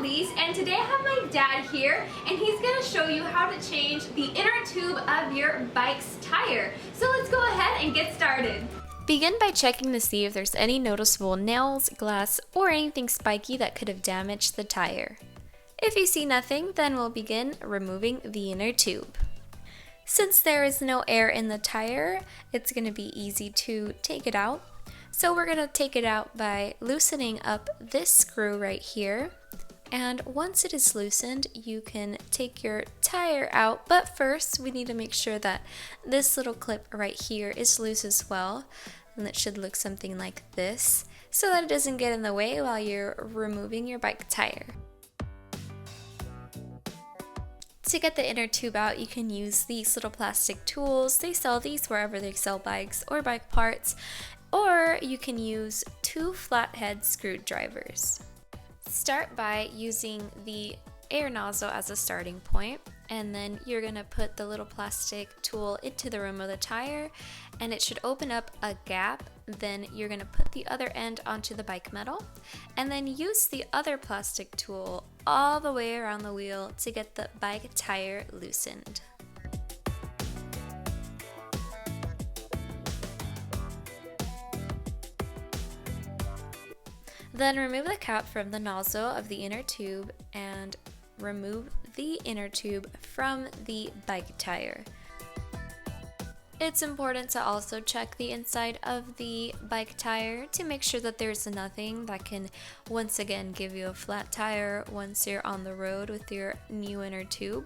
Elise, and today I have my dad here, and he's going to show you how to change the inner tube of your bike's tire. So let's go ahead and get started. Begin by checking to see if there's any noticeable nails, glass, or anything spiky that could have damaged the tire. If you see nothing, then we'll begin removing the inner tube. Since there is no air in the tire, it's going to be easy to take it out. So we're going to take it out by loosening up this screw right here. And once it is loosened, you can take your tire out. But first, we need to make sure that this little clip right here is loose as well. And it should look something like this, so that it doesn't get in the way while you're removing your bike tire. To get the inner tube out, you can use these little plastic tools. They sell these wherever they sell bikes or bike parts. Or you can use 2 flathead screwdrivers. Start by using the air nozzle as a starting point, and then you're going to put the little plastic tool into the rim of the tire, and it should open up a gap. Then you're going to put the other end onto the bike metal, and then use the other plastic tool all the way around the wheel to get the bike tire loosened. Then remove the cap from the nozzle of the inner tube and remove the inner tube from the bike tire. It's important to also check the inside of the bike tire to make sure that there's nothing that can once again give you a flat tire once you're on the road with your new inner tube.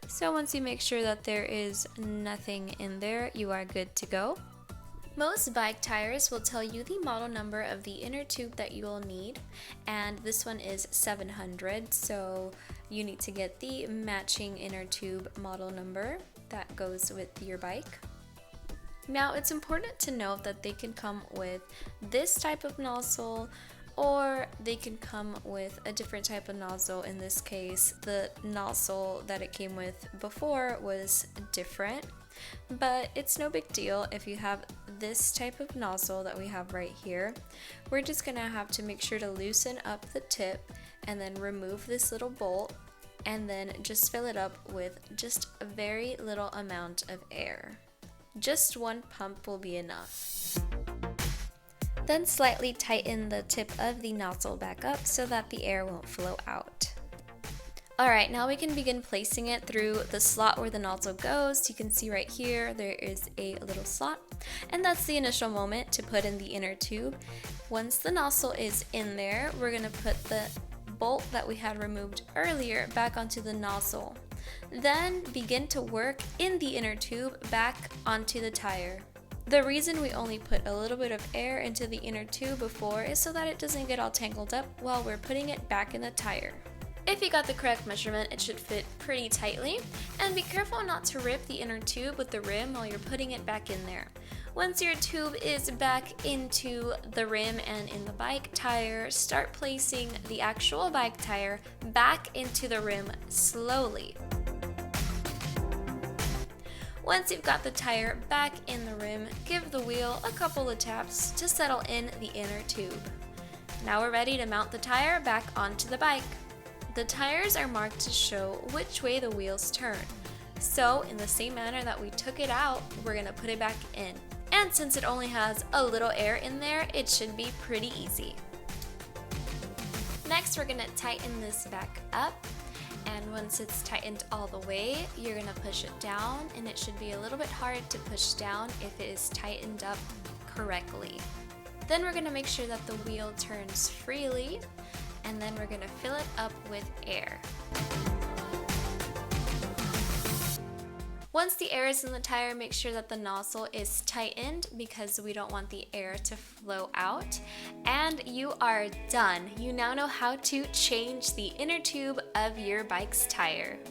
So once you make sure that there is nothing in there, you are good to go. Most bike tires will tell you the model number of the inner tube that you will need, and this one is 700, so you need to get the matching inner tube model number that goes with your bike. Now it's important to note that they can come with this type of nozzle, or they can come with a different type of nozzle. In this case, the nozzle that it came with before was different. But it's no big deal if you have this type of nozzle that we have right here. We're just gonna have to make sure to loosen up the tip and then remove this little bolt, and then just fill it up with just a very little amount of air. Just 1 pump will be enough. Then slightly tighten the tip of the nozzle back up so that the air won't flow out. Alright, now we can begin placing it through the slot where the nozzle goes. You can see right here there is a little slot, and that's the initial moment to put in the inner tube. Once the nozzle is in there, we're going to put the bolt that we had removed earlier back onto the nozzle. Then begin to work in the inner tube back onto the tire. The reason we only put a little bit of air into the inner tube before is so that it doesn't get all tangled up while we're putting it back in the tire. If you got the correct measurement, it should fit pretty tightly, and be careful not to rip the inner tube with the rim while you're putting it back in there. Once your tube is back into the rim and in the bike tire, start placing the actual bike tire back into the rim slowly. Once you've got the tire back in the rim, give the wheel a couple of taps to settle in the inner tube. Now we're ready to mount the tire back onto the bike. The tires are marked to show which way the wheels turn. So in the same manner that we took it out, we're going to put it back in. And since it only has a little air in there, it should be pretty easy. Next, we're going to tighten this back up. And once it's tightened all the way, you're going to push it down, and it should be a little bit hard to push down if it is tightened up correctly. Then we're going to make sure that the wheel turns freely, and then we're going to fill it up with air. Once the air is in the tire, make sure that the nozzle is tightened because we don't want the air to flow out. And you are done. You now know how to change the inner tube of your bike's tire.